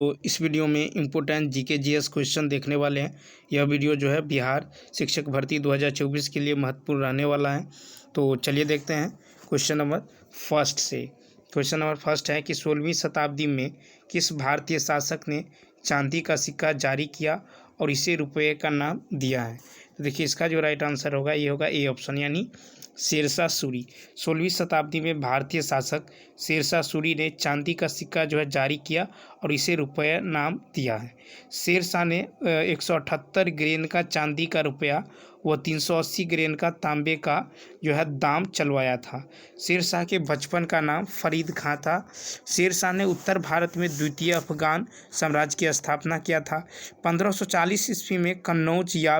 तो इस वीडियो में इम्पोर्टेंट जीके जीएस क्वेश्चन देखने वाले हैं। यह वीडियो जो है बिहार शिक्षक भर्ती 2024 के लिए महत्वपूर्ण रहने वाला है। तो चलिए देखते हैं क्वेश्चन नंबर फर्स्ट से। क्वेश्चन नंबर फर्स्ट है कि 16वीं शताब्दी में किस भारतीय शासक ने चांदी का सिक्का जारी किया और इसे रुपये का नाम दिया है। तो देखिए इसका जो राइट आंसर होगा ये होगा ए ऑप्शन, यानी शेरशाह सूरी। 16वीं शताब्दी में भारतीय शासक शेरशाह सूरी ने चांदी का सिक्का जो है जारी किया और इसे रुपया नाम दिया है। शेरशाह ने 178 ग्रेन का चांदी का रुपया व 380 ग्रेन का तांबे का जो है दाम चलवाया था। शेरशाह के बचपन का नाम फरीद खां था। शेरशाह ने उत्तर भारत में द्वितीय अफगान साम्राज्य की स्थापना किया था। 1540 ईस्वी में कन्नौज या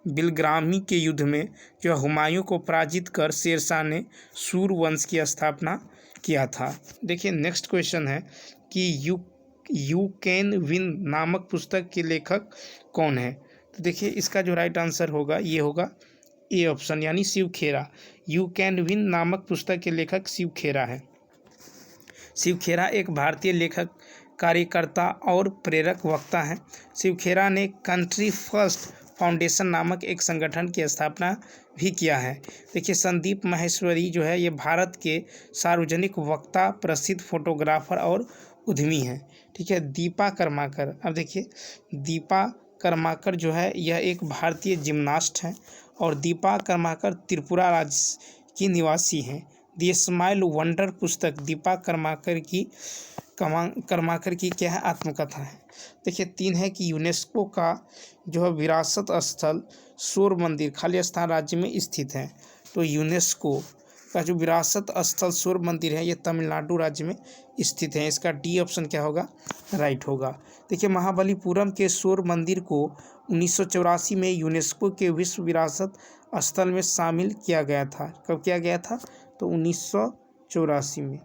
बिलग्रामी के युद्ध में जो हुमायूं को पराजित कर शेरशाह ने सूर वंश की स्थापना किया था। देखिए नेक्स्ट क्वेश्चन है कि यू कैन विन नामक पुस्तक के लेखक कौन है। तो देखिए इसका जो राइट आंसर होगा ये होगा ए ऑप्शन, यानी शिव खेरा। यू कैन विन नामक पुस्तक के लेखक शिव खेरा है। शिव खेरा एक भारतीय लेखक, कार्यकर्ता और प्रेरक वक्ता हैं। शिव खेरा ने कंट्री फर्स्ट फाउंडेशन नामक एक संगठन की स्थापना भी किया है। देखिए संदीप माहेश्वरी जो है ये भारत के सार्वजनिक वक्ता, प्रसिद्ध फोटोग्राफर और उद्यमी हैं। ठीक है। दीपा कर्माकर, अब देखिए दीपा कर्माकर जो है यह एक भारतीय जिम्नास्ट हैं और दीपा कर्माकर त्रिपुरा राज्य की निवासी हैं। द स्माइल वंडर पुस्तक दीपा कर्माकर की क्या है, आत्मकथा है। देखिए 3 है कि यूनेस्को का जो है विरासत स्थल सूर्य मंदिर खालिस्तान राज्य में स्थित है। तो यूनेस्को का जो विरासत स्थल सूर्य मंदिर है ये तमिलनाडु राज्य में स्थित है। इसका डी ऑप्शन क्या होगा, राइट होगा। देखिए महाबलीपुरम के सूर्य मंदिर को 1984 में यूनेस्को के विश्व विरासत स्थल में शामिल किया गया था। कब किया गया था, तो 1984 में।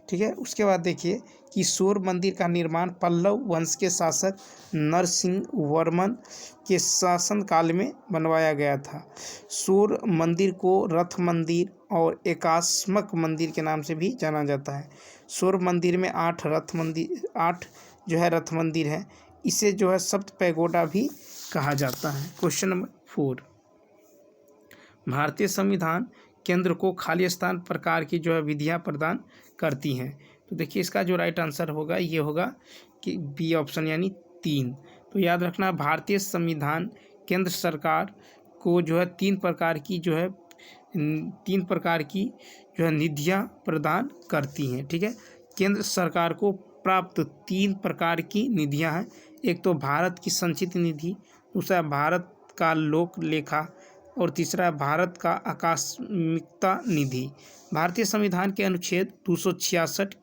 ठीक है। उसके बाद देखिए कि सूर्य मंदिर का निर्माण पल्लव वंश के शासक नरसिंह वर्मन के शासनकाल में बनवाया गया था। सूर्य मंदिर को रथ मंदिर और एकास्मक मंदिर के नाम से भी जाना जाता है। सूर्य मंदिर में 8 जो है रथ मंदिर है। इसे जो है सप्त पैगोडा भी कहा जाता है। क्वेश्चन नंबर 4, भारतीय संविधान केंद्र को खालिस्तान प्रकार की जो है विधियाँ प्रदान करती हैं। तो देखिए इसका जो राइट आंसर होगा ये होगा कि बी ऑप्शन, यानी 3। तो याद रखना भारतीय संविधान केंद्र सरकार को जो है 3 प्रकार की जो है निधियाँ प्रदान करती हैं। ठीक है। केंद्र सरकार को प्राप्त 3 प्रकार की निधियाँ हैं। एक तो भारत की संचित निधि, दूसरा भारत का लोक लेखा और तीसरा भारत का आकस्मिकता निधि। भारतीय संविधान के अनुच्छेद 266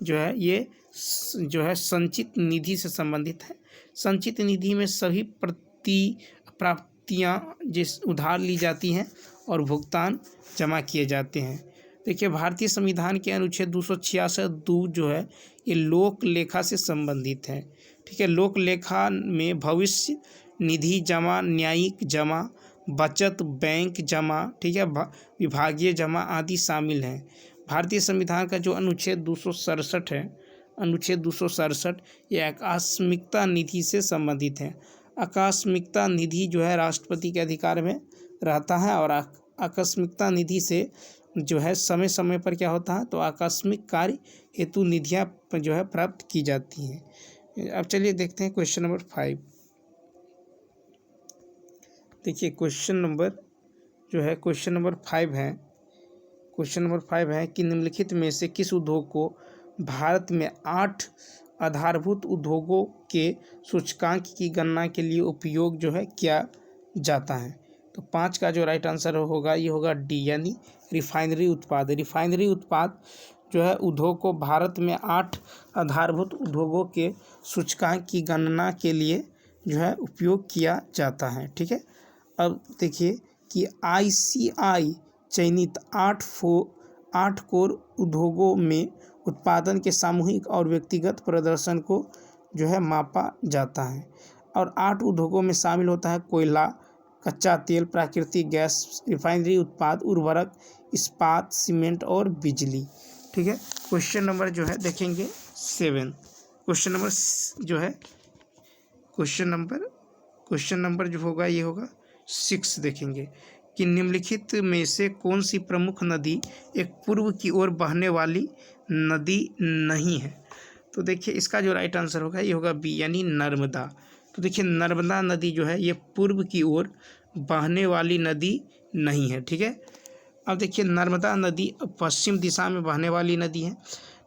जो है ये जो है संचित निधि से संबंधित है। संचित निधि में सभी प्राप्तियां जिस उधार ली जाती हैं और भुगतान जमा किए जाते हैं। देखिए भारतीय संविधान के अनुच्छेद 266(2) जो है ये लोक लेखा से संबंधित है। ठीक है। लोक लेखा में भविष्य निधि जमा, न्यायिक जमा, बचत बैंक जमा, ठीक है, विभागीय जमा आदि शामिल हैं। भारतीय संविधान का जो अनुच्छेद 267 है, अनुच्छेद 267 ये आकस्मिकता निधि से संबंधित है। आकस्मिकता निधि जो है राष्ट्रपति के अधिकार में रहता है और आकस्मिकता निधि से जो है समय समय पर क्या होता है, तो आकस्मिक कार्य हेतु निधियाँ जो है प्राप्त की जाती हैं। अब चलिए देखते हैं क्वेश्चन नंबर 5। देखिए क्वेश्चन नंबर 5 है। क्वेश्चन नंबर 5 है कि निम्नलिखित में से किस उद्योग को भारत में 8 आधारभूत उद्योगों के सूचकांक की गणना के लिए उपयोग जो है किया जाता है। तो 5 का जो राइट आंसर होगा ये होगा डी, यानी रिफाइनरी उत्पाद। रिफाइनरी उत्पाद जो है उद्योग को भारत में 8 आधारभूत उद्योगों के सूचकांक की गणना के लिए जो है उपयोग किया जाता है। ठीक है। अब देखिए कि ICI चयनित 8 कोर उद्योगों में उत्पादन के सामूहिक और व्यक्तिगत प्रदर्शन को जो है मापा जाता है। और 8 उद्योगों में शामिल होता है कोयला, कच्चा तेल, प्राकृतिक गैस, रिफाइनरी उत्पाद, उर्वरक, इस्पात, सीमेंट और बिजली। ठीक है। क्वेश्चन नंबर जो है देखेंगे 7। क्वेश्चन नंबर जो है क्वेश्चन नंबर जो होगा ये होगा 6 देखेंगे कि निम्नलिखित में से कौन सी प्रमुख नदी एक पूर्व की ओर बहने वाली नदी नहीं है। तो देखिए इसका जो राइट आंसर होगा ये होगा बी यानी नर्मदा। तो देखिए नर्मदा नदी जो है ये पूर्व की ओर बहने वाली नदी नहीं है। ठीक है, अब देखिए नर्मदा नदी पश्चिम दिशा में बहने वाली नदी है।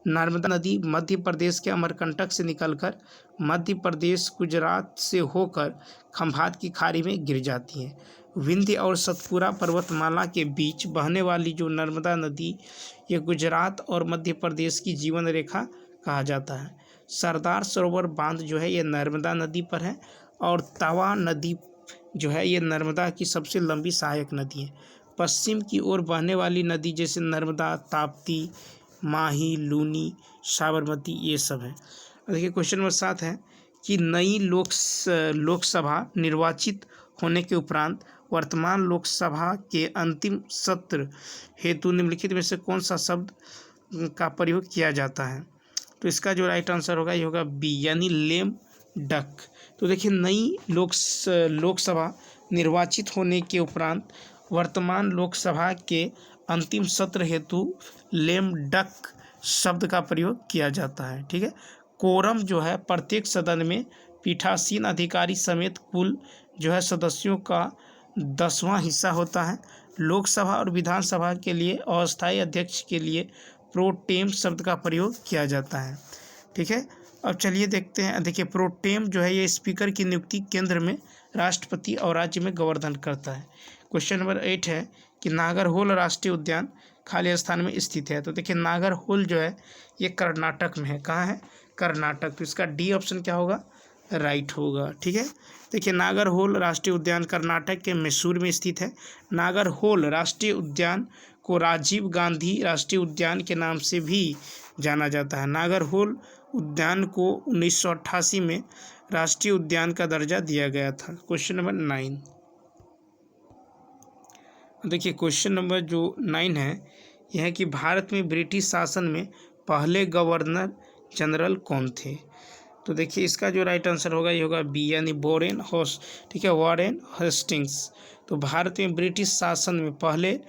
नर्मदा नदी मध्य प्रदेश के अमरकंटक से निकलकर मध्य प्रदेश गुजरात से होकर खंभात की खाड़ी में गिर जाती है। विंध्य और सतपुरा पर्वतमाला के बीच बहने वाली जो नर्मदा नदी ये गुजरात और मध्य प्रदेश की जीवन रेखा कहा जाता है। सरदार सरोवर बांध जो है ये नर्मदा नदी पर है और तवा नदी जो है ये नर्मदा की सबसे लंबी सहायक नदी है। पश्चिम की ओर बहने वाली नदी जैसे नर्मदा, ताप्ती, माही, लूनी, साबरमती ये सब है। देखिए क्वेश्चन नंबर 7 है कि नई लोकसभा निर्वाचित होने के उपरांत वर्तमान लोकसभा के अंतिम सत्र हेतु निम्नलिखित में से कौन सा शब्द का प्रयोग किया जाता है। तो इसका जो राइट आंसर होगा ये होगा बी यानी लेम डक। तो देखिए नई लोकसभा निर्वाचित होने के उपरांत वर्तमान लोकसभा के अंतिम सत्र हेतु लेम डक शब्द का प्रयोग किया जाता है। ठीक है, कोरम जो है प्रत्येक सदन में पीठासीन अधिकारी समेत कुल जो है सदस्यों का 10वां हिस्सा होता है। लोकसभा और विधानसभा के लिए अस्थायी अध्यक्ष के लिए प्रोटेम शब्द का प्रयोग किया जाता है। ठीक है, अब चलिए देखते हैं। देखिए प्रोटेम जो है ये स्पीकर की नियुक्ति केंद्र में राष्ट्रपति और राज्य में गवर्नर करता है। क्वेश्चन नंबर 8 है कि नागरहोल राष्ट्रीय उद्यान खाली स्थान में स्थित है। तो देखिए नागरहोल जो है ये कर्नाटक में है। कहाँ है? कर्नाटक। तो इसका डी ऑप्शन क्या होगा? राइट होगा। ठीक है, देखिए नागरहोल राष्ट्रीय उद्यान कर्नाटक के मैसूर में स्थित है। नागरहोल राष्ट्रीय उद्यान को राजीव गांधी राष्ट्रीय उद्यान के नाम से भी जाना जाता है। नागरहोल उद्यान को 1988 में राष्ट्रीय उद्यान का दर्जा दिया गया था। क्वेश्चन नंबर 9 देखिए क्वेश्चन नंबर जो 9 है यह है कि भारत में ब्रिटिश शासन में पहले गवर्नर जनरल कौन थे। तो देखिए इसका जो राइट आंसर होगा ये होगा बी यानी वॉरेन हेस्टिंग्स। तो भारत में ब्रिटिश शासन में पहले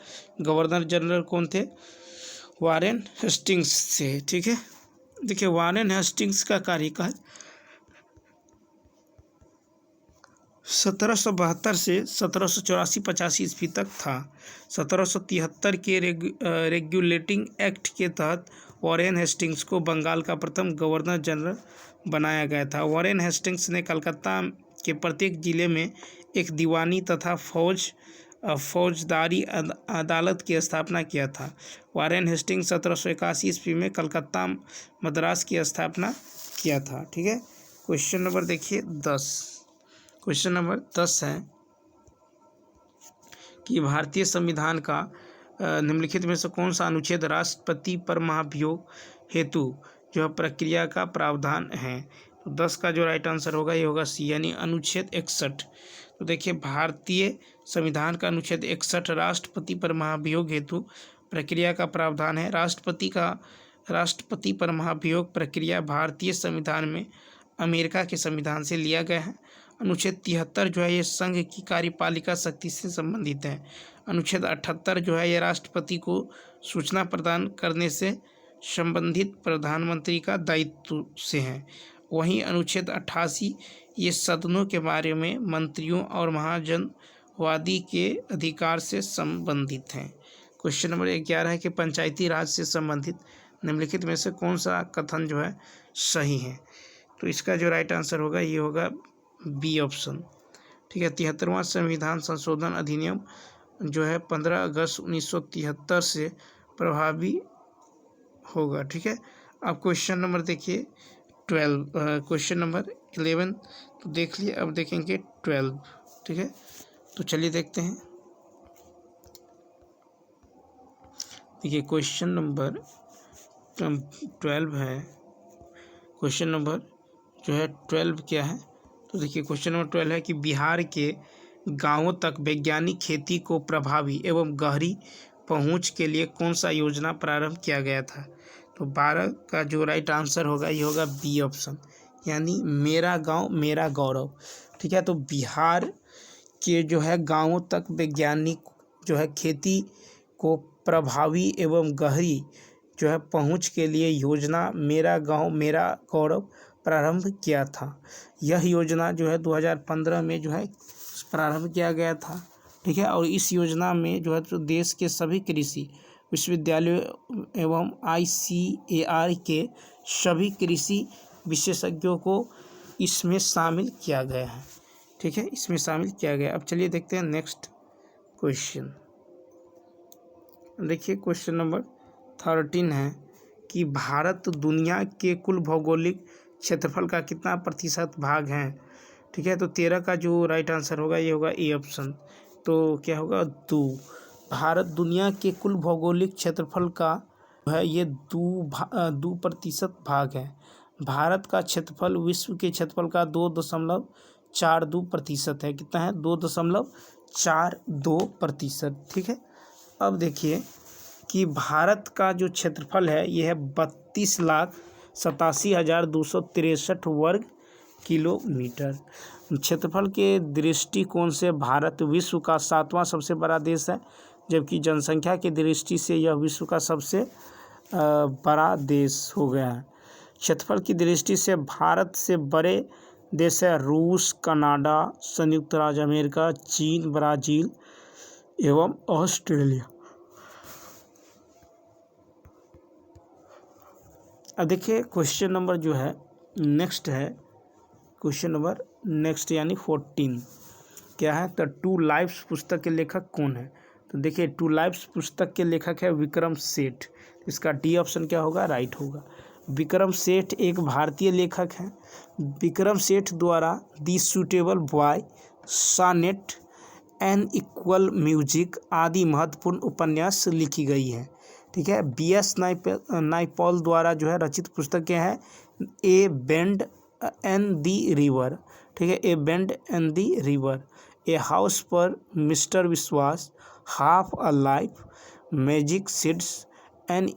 गवर्नर जनरल कौन थे? वॉरेन हेस्टिंग्स थे। ठीक है, देखिए वॉरेन हेस्टिंग्स का कार्यकाल 1772 से 1784-85 ईस्वी तक था। 1773 के रेगुलेटिंग एक्ट के तहत वॉरेन हेस्टिंग्स को बंगाल का प्रथम गवर्नर जनरल बनाया गया था। वॉरेन हेस्टिंग्स ने कलकत्ता के प्रत्येक जिले में एक दीवानी तथा फौजदारी अदालत की स्थापना किया था। वॉरेन हेस्टिंग्स 1781 ईस्वी में कलकत्ता मद्रास की स्थापना किया था। ठीक है, क्वेश्चन नंबर देखिए 10। क्वेश्चन नंबर 10 है कि भारतीय संविधान का निम्नलिखित में से कौन सा अनुच्छेद राष्ट्रपति पर महाभियोग हेतु जो प्रक्रिया का प्रावधान है। तो 10 का जो राइट आंसर होगा ये होगा सी यानी अनुच्छेद 61। तो देखिए भारतीय संविधान का अनुच्छेद 61 राष्ट्रपति पर महाभियोग हेतु प्रक्रिया का प्रावधान है। राष्ट्रपति पर महाभियोग प्रक्रिया भारतीय संविधान में अमेरिका के संविधान से लिया गया है। अनुच्छेद 73 जो है ये संघ की कार्यपालिका शक्ति से संबंधित है। अनुच्छेद 78 जो है ये राष्ट्रपति को सूचना प्रदान करने से संबंधित प्रधानमंत्री का दायित्व से है। वहीं अनुच्छेद 88 ये सदनों के बारे में मंत्रियों और महाजनवादी के अधिकार से संबंधित हैं। क्वेश्चन नंबर 11 है कि पंचायती राज से संबंधित निम्नलिखित में से कौन सा कथन जो है सही है। तो इसका जो राइट आंसर होगा ये होगा बी ऑप्शन। ठीक है, 73वां संविधान संशोधन अधिनियम जो है 15 अगस्त 1973 से प्रभावी होगा। ठीक है, अब क्वेश्चन नंबर देखिए 12। क्वेश्चन नंबर 11 तो देख लिए, अब देखेंगे 12। ठीक है, तो चलिए देखते हैं। देखिए क्वेश्चन नंबर 12 है। क्वेश्चन नंबर जो है 12 क्या है। तो देखिए क्वेश्चन नंबर 12 है कि बिहार के गांवों तक वैज्ञानिक खेती को प्रभावी एवं गहरी पहुंच के लिए कौन सा योजना प्रारंभ किया गया था। तो 12 का जो राइट आंसर होगा ये होगा बी ऑप्शन, यानी मेरा गांव मेरा गौरव। ठीक है, तो बिहार के जो है गांवों तक वैज्ञानिक जो है खेती को प्रभावी एवं गहरी जो है पहुंच के लिए योजना मेरा गांव मेरा गौरव प्रारंभ किया था। यह योजना जो है 2015 में जो है प्रारंभ किया गया था। ठीक है, और इस योजना में जो है तो देश के सभी कृषि विश्वविद्यालयों एवं ICAR के सभी कृषि विशेषज्ञों को इसमें शामिल किया गया है। ठीक है, इसमें शामिल किया गया। अब चलिए देखते हैं नेक्स्ट क्वेश्चन। देखिए क्वेश्चन नंबर 13 है कि भारत दुनिया के कुल भौगोलिक क्षेत्रफल का कितना प्रतिशत भाग है। ठीक है, तो 13 का जो राइट आंसर होगा ये होगा ए ऑप्शन। तो क्या होगा 2। भारत दुनिया के कुल भौगोलिक क्षेत्रफल का है ये 2% भाग है। भारत का क्षेत्रफल विश्व के क्षेत्रफल का 2.42% है। कितना है 2.42%। ठीक है, अब देखिए कि भारत का जो क्षेत्रफल है यह है 32,87,263 वर्ग किलोमीटर। क्षेत्रफल के दृष्टिकोण से भारत विश्व का 7वां सबसे बड़ा देश है, जबकि जनसंख्या की दृष्टि से यह विश्व का सबसे बड़ा देश हो गया है। क्षेत्रफल की दृष्टि से भारत से बड़े देश है रूस, कनाडा, संयुक्त राज्य अमेरिका, चीन, ब्राज़ील एवं ऑस्ट्रेलिया। अब देखिए क्वेश्चन नंबर जो है नेक्स्ट है, क्वेश्चन नंबर नेक्स्ट यानी 14 क्या है, तो टू लाइव्स पुस्तक के लेखक कौन है। तो देखिए टू लाइव्स पुस्तक के लेखक है विक्रम सेठ। इसका डी ऑप्शन क्या होगा, राइट होगा। विक्रम सेठ एक भारतीय लेखक हैं। विक्रम सेठ द्वारा the suitable boy, sonnet, an equal music आदि महत्वपूर्ण उपन्यास लिखी गई हैं। ठीक है, BS नाइपॉल द्वारा जो है रचित पुस्तकें हैं a bend and the river. ठीक है, a bend and the river, a house पर mister Vishwas, half a life, magic seeds, an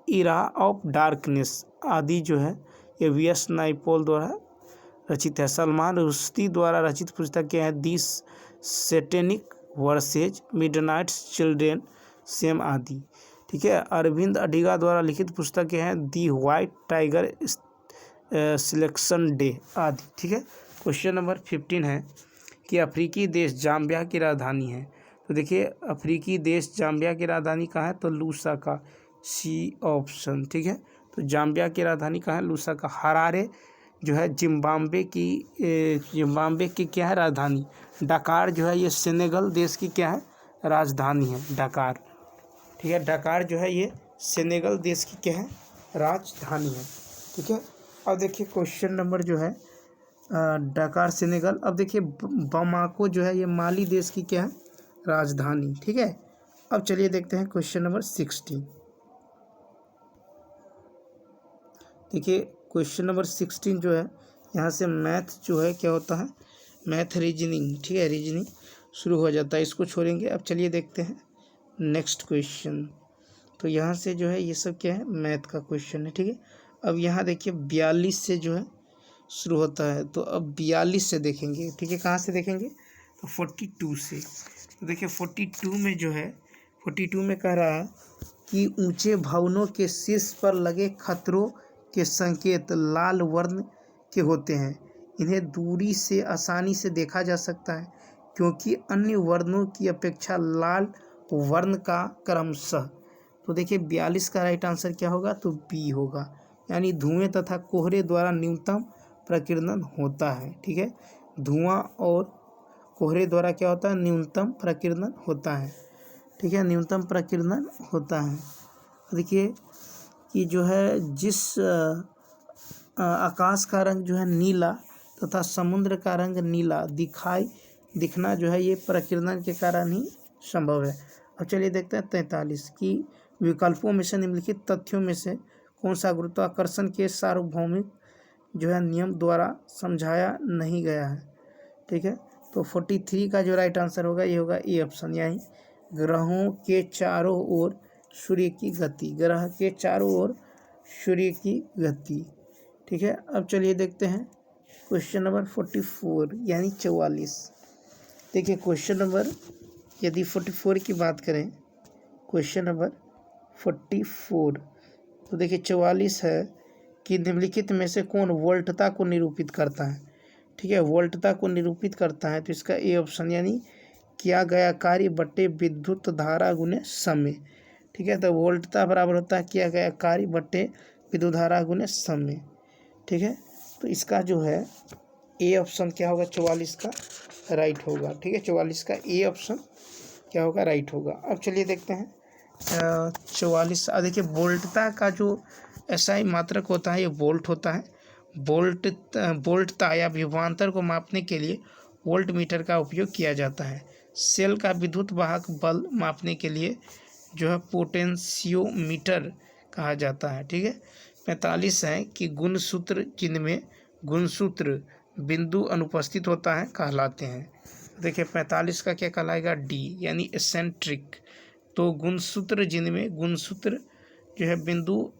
era of darkness आदि जो है ये VS नाइपॉल द्वारा रचित है। सलमान रुश्दी द्वारा रचित पुस्तकें हैं the satanic verses, midnight children shame आदि। ठीक है, अरविंद अडिगा द्वारा लिखित पुस्तकें हैं the white tiger, selection day आदि। ठीक है, क्वेश्चन नंबर 15 है कि अफ्रीकी देश जाम्बिया की राजधानी है। तो देखिए अफ्रीकी देश जाम्बिया की राजधानी कहाँ है, तो लूसाका, सी ऑप्शन। ठीक है, तो जाम्बिया की राजधानी कहाँ है, लूसाका। हरारे जो है जिम्बाब्वे की क्या है राजधानी। डकार जो है ये सेनेगल देश की क्या है राजधानी है, डकार। ठीक है, डकार जो है ये सेनेगल देश की क्या है राजधानी है। ठीक है, अब देखिए क्वेश्चन नंबर जो है डकार सेनेगल। अब देखिए बमाको जो है ये माली देश की क्या है राजधानी। ठीक है, अब चलिए देखते हैं क्वेश्चन नंबर 16। देखिए क्वेश्चन नंबर 16 जो है यहाँ से मैथ जो है क्या होता है, मैथ रीजनिंग। ठीक है, रीजनिंग शुरू हो जाता है, इसको छोड़ेंगे। अब चलिए देखते हैं नेक्स्ट क्वेश्चन। तो यहाँ से जो है ये सब क्या है मैथ का क्वेश्चन है। ठीक है, अब यहाँ देखिए 42 से जो है शुरू होता है, तो अब 42 से देखेंगे। ठीक है, कहाँ से देखेंगे, तो 42 से। तो देखिए 42 में जो है 42 में कह रहा है कि ऊंचे भवनों के शीर्ष पर लगे खतरों के संकेत लाल वर्ण के होते हैं। इन्हें दूरी से आसानी से देखा जा सकता है क्योंकि अन्य वर्णों की अपेक्षा लाल वर्ण का क्रमशः। तो देखिए 42 का राइट आंसर क्या होगा, तो बी होगा, यानी धुएं तथा कोहरे द्वारा न्यूनतम प्रकीर्णन होता है। ठीक है, धुआं और कोहरे द्वारा क्या होता है, न्यूनतम प्रकीर्णन होता है। ठीक है, न्यूनतम प्रकीर्णन होता है। देखिए कि जो है जिस आकाश का रंग जो है नीला तथा समुद्र का रंग नीला दिखना जो है ये प्रकीर्णन के कारण ही संभव है। अब चलिए देखते हैं 43 की विकल्पों में से निम्नलिखित तथ्यों में से कौन सा गुरुत्वाकर्षण के सार्वभौमिक जो है नियम द्वारा समझाया नहीं गया है। ठीक है, तो 43 का जो राइट आंसर होगा ये होगा ए ऑप्शन, यानी ग्रहों के चारों ओर सूर्य की गति। ग्रह के चारों ओर सूर्य की गति। ठीक है, अब चलिए देखते हैं क्वेश्चन नंबर 44 यानी 44। देखिए क्वेश्चन नंबर यदि 44 की बात करें, क्वेश्चन नंबर 44, तो देखिए 44 है कि निम्नलिखित में से कौन वोल्टता को निरूपित करता है। ठीक है, वोल्टता को निरूपित करता है तो इसका ए ऑप्शन यानी किया गया कार्य बट्टे विद्युत धारा गुने समय। ठीक है, तो वोल्टता बराबर होता है किया गया कार्य बट्टे विद्युत धारा गुने समय। ठीक है, तो इसका जो है ए ऑप्शन क्या होगा, 44 का राइट होगा। ठीक है, 44 का ए ऑप्शन क्या होगा, राइट होगा। अब चलिए देखते हैं 44। देखिए वोल्टता का जो एसआई मात्रक होता है ये वोल्ट होता है। वोल्टता या विभवांतर को मापने के लिए वोल्ट मीटर का उपयोग किया जाता है। सेल का विद्युत वाहक बल मापने के लिए जो है पोटेंशियोमीटर कहा जाता है। ठीक है, 45 है कि गुणसूत्र जिनमें गुणसूत्र बिंदु अनुपस्थित होता है कहलाते हैं। देखिए 45 का क्या कहलाएगा, डी यानी एसेंट्रिक। तो गुणसूत्र जिनमें गुणसूत्र जो है बिंदु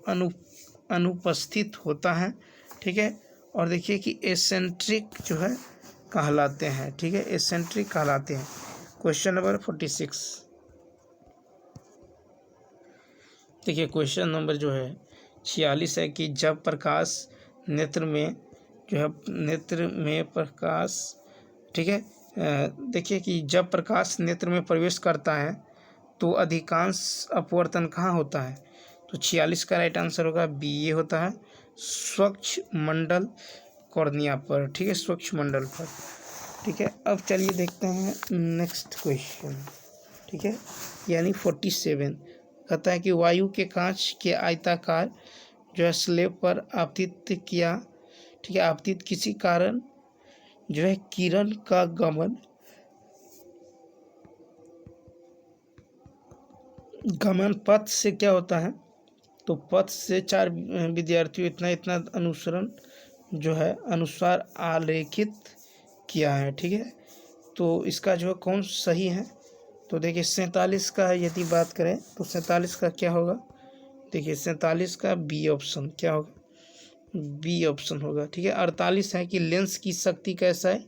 अनुपस्थित होता है। ठीक है, और देखिए कि एसेंट्रिक जो है कहलाते हैं। ठीक है, एसेंट्रिक कहलाते हैं। Question number 46। देखिए क्वेश्चन नंबर जो है 46 है कि जब प्रकाश नेत्र में जो है नेत्र में प्रकाश, ठीक है, देखिए कि जब प्रकाश नेत्र में प्रवेश करता है तो अधिकांश अपवर्तन कहाँ होता है। तो 46 का राइट आंसर होगा बी, ये होता है स्वच्छ मंडल कॉर्निया पर। ठीक है, स्वच्छ मंडल पर। ठीक है, अब चलिए देखते हैं नेक्स्ट क्वेश्चन। ठीक है, यानी 47 कहता है कि वायु के कांच के आयताकार जो है स्लेब पर आपतित किया। ठीक है, आपतित किसी कारण जो है किरण का गमन पथ से क्या होता है, तो पथ से 4 विद्यार्थियों इतना इतना अनुसरण जो है अनुसार आलेखित किया है। ठीक है, तो इसका जो है कौन सही है, तो देखिए 47 का यदि बात करें तो 47 का क्या होगा, देखिए 47 का बी ऑप्शन क्या होगा, बी ऑप्शन होगा। ठीक है, 48 है कि लेंस की शक्ति का एसआई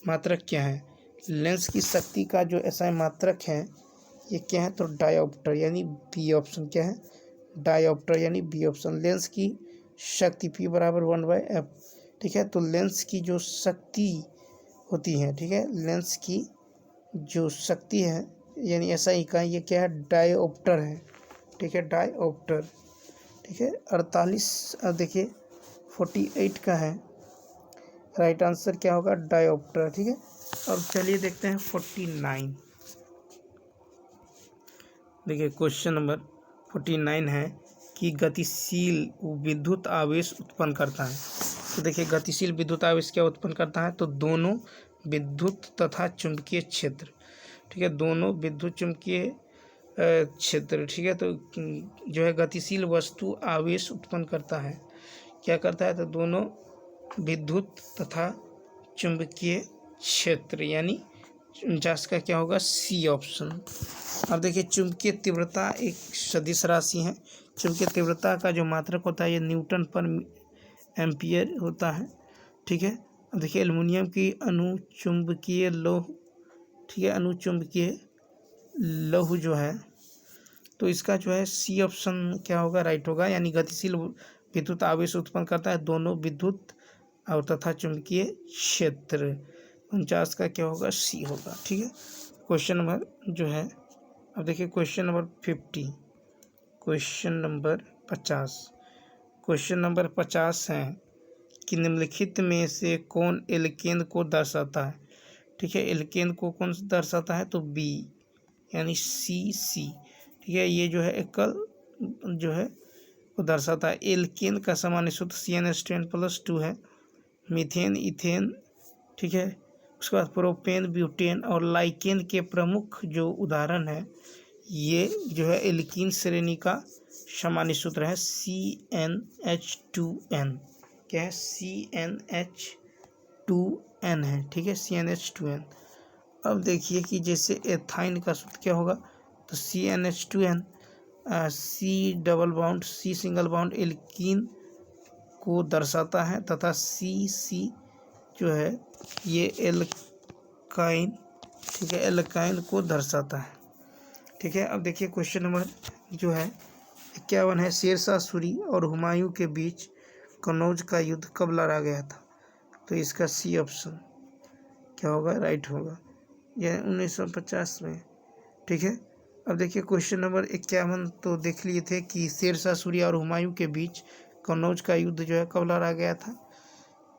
मात्रक क्या है। लेंस की शक्ति का जो एसआई मात्रक है ये क्या है, तो डायोप्टर यानी बी ऑप्शन क्या है, डायोप्टर यानी बी ऑप्शन। लेंस की शक्ति P बराबर 1/f। ठीक है, तो लेंस की जो शक्ति होती है, ठीक है, लेंस की जो शक्ति है यानी ऐसा इकाई ये क्या है, डायोप्टर है। ठीक है, डायोप्टर। ठीक है, 48 देखिए 48 का है राइट आंसर क्या होगा, डायोप्टर। ठीक है, अब चलिए देखते हैं 49। देखिए क्वेश्चन नंबर 49 है कि गतिशील विद्युत आवेश उत्पन्न करता है। तो देखिए गतिशील विद्युत आवेश क्या उत्पन्न करता है, तो दोनों विद्युत तथा चुंबकीय क्षेत्र। ठीक है, दोनों विद्युत चुंबकीय क्षेत्र। ठीक है, तो जो है गतिशील वस्तु आवेश उत्पन्न करता है, क्या करता है, तो दोनों विद्युत तथा चुंबकीय क्षेत्र यानी 49 का क्या होगा, सी ऑप्शन। अब देखिए चुंबकीय तीव्रता एक सदिश राशि है। चुंबकीय तीव्रता का जो मात्रक होता है ये न्यूटन पर एम्पियर होता है। ठीक है, अब देखिए एल्युमिनियम की अनुचुंबकीय लौह, ठीक है, अनुचुंबकीय लौह जो है तो इसका जो है सी ऑप्शन क्या होगा, राइट होगा, यानी गतिशील विद्युत आवेश उत्पन्न करता है दोनों विद्युत और तथा चुंबकीय क्षेत्र। 49 का क्या होगा, सी होगा। ठीक है, क्वेश्चन नंबर जो है, अब देखिए question number 50, question number 50। Question number 50 है कि निम्नलिखित में से कौन एल्केन को दर्शाता है। ठीक है, एल्केन को कौन दर्शाता है, तो बी यानी सी। ठीक है, ये जो है एकल जो है वो दर्शाता है। एल्केन का सामान्य सूत्र CnH10+2 है। मीथेन, इथेन, ठीक है, उसके बाद प्रोपेन, ब्यूटेन और लाइकेन के प्रमुख जो उदाहरण है ये जो है एल्कीन श्रेणी का सामान्य सूत्र है CnH2n। क्या है, CnH2n है। ठीक है, CnH2n। अब देखिए कि जैसे एथाइन का सूत्र क्या होगा, तो CnH2n। C double bond, C single bond alkene को दर्शाता है तथा सी जो है ये एल्काइन, ठीक है, एल्काइन को दर्शाता है। ठीक है, अब देखिए क्वेश्चन नंबर जो है 51 है, शेरशाह सूरी और हुमायूं के बीच कन्नौज का युद्ध कब लड़ा गया था? तो इसका सी ऑप्शन क्या होगा, राइट होगा, यह 1950 में। ठीक है, अब देखिए क्वेश्चन नंबर 51 तो देख लिए थे कि शेरशाह सूरी और हुमायूं के बीच कन्नौज का युद्ध जो है कब लड़ा गया था?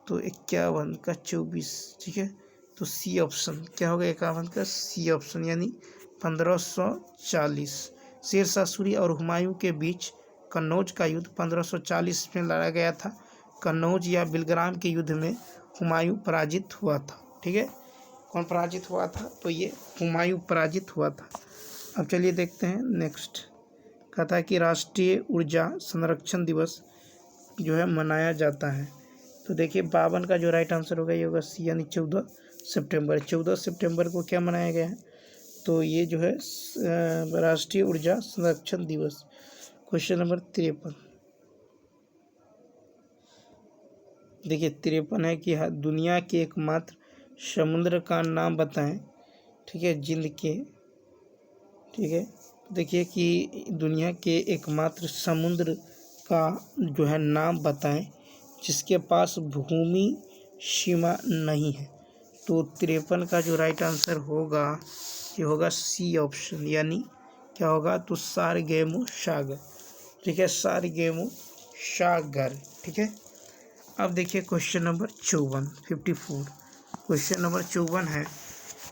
तो 51 का 24। ठीक है, तो सी ऑप्शन क्या होगा, 51 का सी ऑप्शन यानी 1540। शेरशाह सूरी और हुमायूं के बीच कन्नौज का युद्ध 1540 में लड़ा गया था। कन्नौज या बिलग्राम के युद्ध में हुमायूं पराजित हुआ था। ठीक है, कौन पराजित हुआ था? तो ये हुमायूं पराजित हुआ था। अब चलिए देखते हैं नेक्स्ट। कहता है कि राष्ट्रीय ऊर्जा संरक्षण दिवस जो है मनाया जाता है। तो देखिए 52 का जो राइट आंसर होगा ये होगा सी यानी 14 सितंबर। 14 सितंबर को क्या मनाया गया है? तो ये जो है राष्ट्रीय ऊर्जा संरक्षण दिवस। क्वेश्चन नंबर 53 देखिए 53 है कि दुनिया के एकमात्र समुद्र का नाम बताएं। ठीक है, जिंद के, ठीक है, देखिए कि दुनिया के एकमात्र समुद्र का जो है नाम बताएं जिसके पास भूमि सीमा नहीं है। तो 53 का जो राइट आंसर होगा ये होगा सी ऑप्शन यानी क्या होगा, तो सारगेमो सागर। ठीक है, सारगेमो सागर। ठीक है, अब देखिए क्वेश्चन नंबर 54 क्वेश्चन नंबर 54 है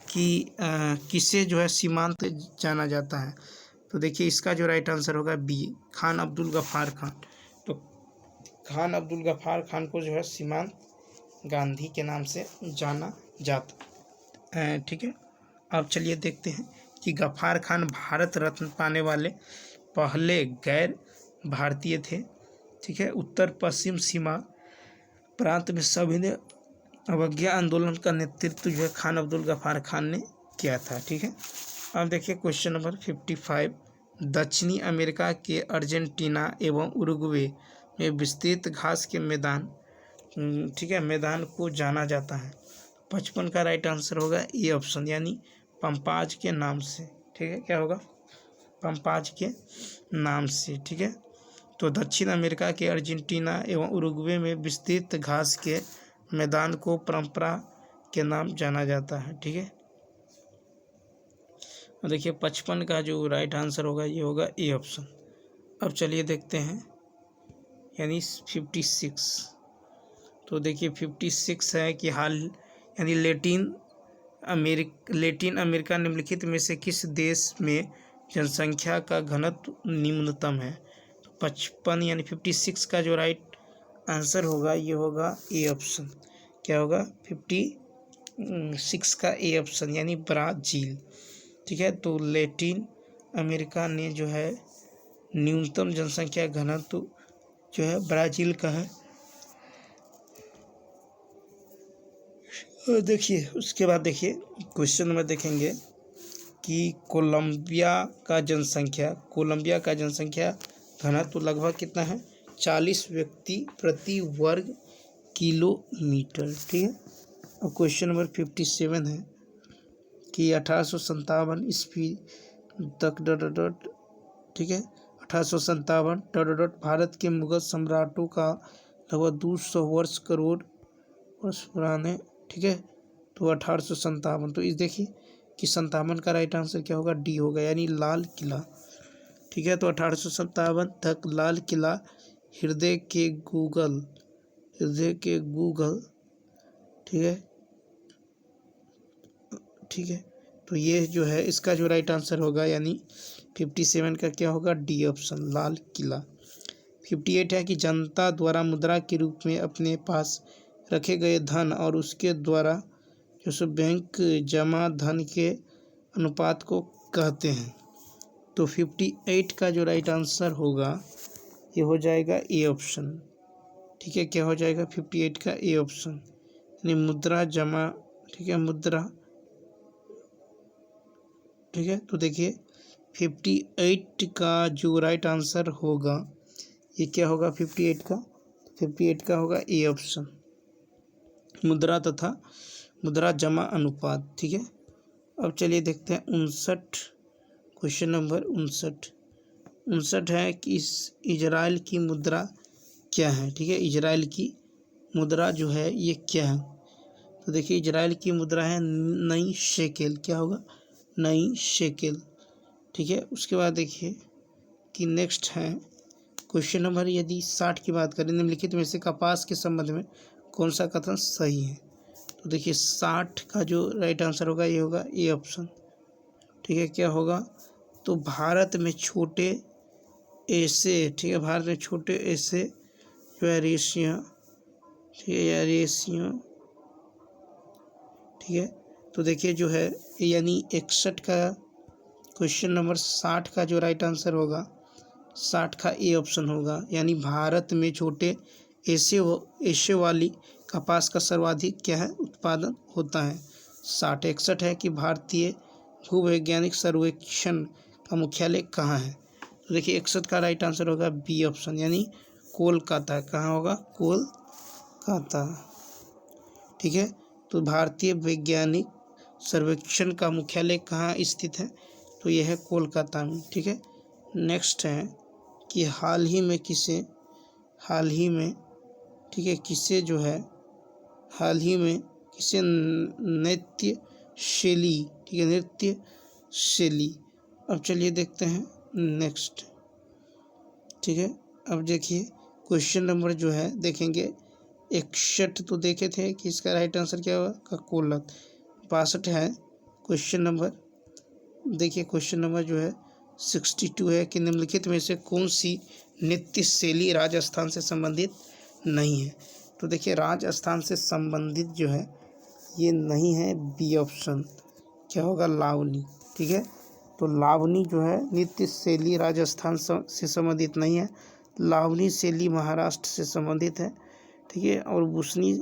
कि किसे जो है सीमांत जाना जाता है? तो देखिए इसका जो राइट आंसर होगा बी, खान अब्दुल गफ्फार खान। तो खान अब्दुल गफ्फार खान को जो है सीमांत गांधी के नाम से जाना जाता है। ठीक है, अब चलिए देखते हैं कि गफ्फार खान भारत रत्न पाने वाले पहले गैर भारतीय थे। ठीक है, उत्तर पश्चिम सीमा प्रांत में सविनय अवज्ञा आंदोलन का नेतृत्व जो है खान अब्दुल गफ्फार खान ने किया था। ठीक है, अब देखिए क्वेश्चन नंबर 55 दक्षिणी अमेरिका के अर्जेंटीना एवं उरुग्वे में विस्तृत घास के मैदान, ठीक है, मैदान को जाना जाता है। 55 का राइट आंसर होगा ए ऑप्शन यानी पंपाज के नाम से। ठीक है, क्या होगा, पंपाज के नाम से। ठीक है, तो दक्षिण अमेरिका के अर्जेंटीना एवं उरुग्वे में विस्तृत घास के मैदान को परंपरा के नाम जाना जाता है। ठीक है, और देखिए 55 का जो राइट आंसर होगा ये होगा ए ऑप्शन। अब चलिए देखते हैं यानी 56। तो देखिए 56 है कि हाल यानी लेटिन अमेरिका निम्नलिखित में से किस देश में जनसंख्या का घनत्व निम्नतम है? तो 55 यानी 56 का जो राइट आंसर होगा ये होगा ए ऑप्शन। क्या होगा, 56 का ए ऑप्शन यानी ब्राज़ील। ठीक है, तो लैटिन अमेरिका ने जो है न्यूनतम जनसंख्या घनत्व जो है ब्राज़ील का है। देखिए उसके बाद देखिए क्वेश्चन नंबर देखेंगे कि कोलंबिया का जनसंख्या घनत्व लगभग कितना है? 40 व्यक्ति प्रति वर्ग किलोमीटर। ठीक है, अब क्वेश्चन नंबर 57 है कि 1857 ईस्वी तक ठीक है 1857 भारत के मुगल सम्राटों का लगभग 200 करोड़ वर्ष पुराने। ठीक है, तो 1857, तो इस देखिए कि 57 का राइट आंसर क्या होगा, डी होगा यानी लाल किला। ठीक है, तो 1857 तक लाल किला हृदय के गूगल। ठीक है, ठीक है, तो ये जो है इसका जो राइट आंसर होगा यानी 57 का क्या होगा, डी ऑप्शन लाल किला। 58 है कि जनता द्वारा मुद्रा के रूप में अपने पास रखे गए धन और उसके द्वारा जो सो बैंक जमा धन के अनुपात को कहते हैं। तो 58 का जो राइट आंसर होगा ये हो जाएगा ए ऑप्शन। ठीक है, क्या हो जाएगा 58 का ए ऑप्शन यानी मुद्रा जमा। ठीक है, मुद्रा। ठीक है, तो देखिए 58 का जो राइट आंसर होगा ये क्या होगा 58 का होगा ए ऑप्शन, मुद्रा तथा मुद्रा जमा अनुपात। ठीक है, अब चलिए देखते हैं 59, क्वेश्चन नंबर 59 है कि इजराइल की मुद्रा क्या है। ठीक है, इजराइल की मुद्रा जो है ये क्या है, तो देखिए इजराइल की मुद्रा है नई शेकेल। क्या होगा, नई शेकेल। ठीक है, उसके बाद देखिए कि नेक्स्ट है क्वेश्चन नंबर यदि 60 की बात करें, निम्नलिखित में से कपास के संबंध में कौन सा कथन सही है। तो देखिए 60 का जो राइट आंसर होगा ये होगा ए ऑप्शन। ठीक है, क्या होगा, तो भारत में छोटे ऐसे, ठीक है, भारत में छोटे ऐसे जो है रेशियाँ, ठीक है, या रेशियाँ, ठीक है, तो देखिए जो है यानी 61 का क्वेश्चन नंबर 60 का जो राइट आंसर होगा 60 का ए ऑप्शन होगा, यानी भारत में छोटे ऐसे वाली कपास का सर्वाधिक क्या है उत्पादन होता है 60। 61 है कि भारतीय भूवैज्ञानिक सर्वेक्षण का मुख्यालय कहाँ है। तो देखिए 61 का राइट आंसर होगा बी ऑप्शन, यानी कोलकाता। कहाँ होगा, कोलकाता। ठीक है, तो भारतीय वैज्ञानिक सर्वेक्षण का मुख्यालय कहाँ स्थित है, तो यह है कोलकाता में। ठीक है, नेक्स्ट है कि हाल ही में, ठीक है, किसे नृत्य शैली, ठीक है, नृत्य शैली। अब चलिए देखते हैं नेक्स्ट। ठीक है, अब देखिए क्वेश्चन नंबर जो है देखेंगे 61 तो देखे थे कि इसका राइट आंसर क्या होगा कोलत। 62 है क्वेश्चन नंबर, देखिए क्वेश्चन नंबर जो है 62 है कि निम्नलिखित में से कौन सी नृत्य शैली राजस्थान से संबंधित नहीं है। तो देखिए राजस्थान से संबंधित जो है ये नहीं है, बी ऑप्शन। क्या होगा, लावनी। ठीक है, तो लावनी जो है नृत्य शैली राजस्थान से संबंधित नहीं है, लावनी शैली महाराष्ट्र से संबंधित है। ठीक है, और बुसनी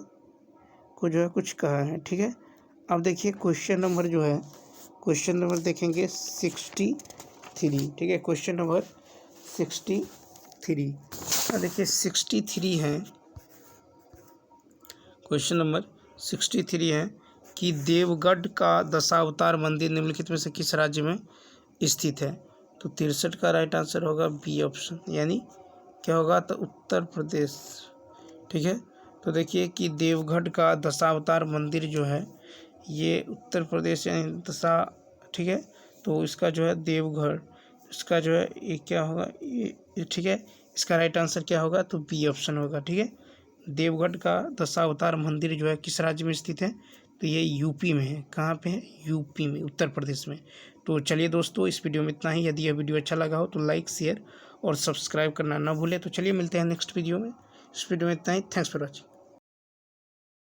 को जो है कुछ कहा है। ठीक है, अब देखिए क्वेश्चन नंबर जो है, क्वेश्चन नंबर देखेंगे 63। ठीक है, क्वेश्चन नंबर 63, देखिए 63 है, क्वेश्चन नंबर 63 है कि देवगढ़ का दशावतार मंदिर निम्नलिखित में से किस राज्य में स्थित है। तो 63 का राइट आंसर होगा बी ऑप्शन, यानी क्या होगा, तो उत्तर प्रदेश। ठीक है, तो देखिए कि देवगढ़ का दशावतार मंदिर जो है ये उत्तर प्रदेश यानी दशा, ठीक है, तो इसका जो है देवगढ़, इसका जो है ये क्या होगा ये, ठीक है, इसका राइट आंसर क्या होगा, तो बी ऑप्शन होगा। ठीक है, देवगढ़ का दशावतार मंदिर जो है किस राज्य में स्थित है, तो ये यूपी में है। कहाँ पे है, यूपी में, उत्तर प्रदेश में। तो चलिए दोस्तों इस वीडियो में इतना ही। यदि यह वीडियो अच्छा लगा हो तो लाइक, शेयर और सब्सक्राइब करना ना भूलें। तो चलिए मिलते हैं नेक्स्ट वीडियो में। इस वीडियो में इतना ही। Thanks for watching.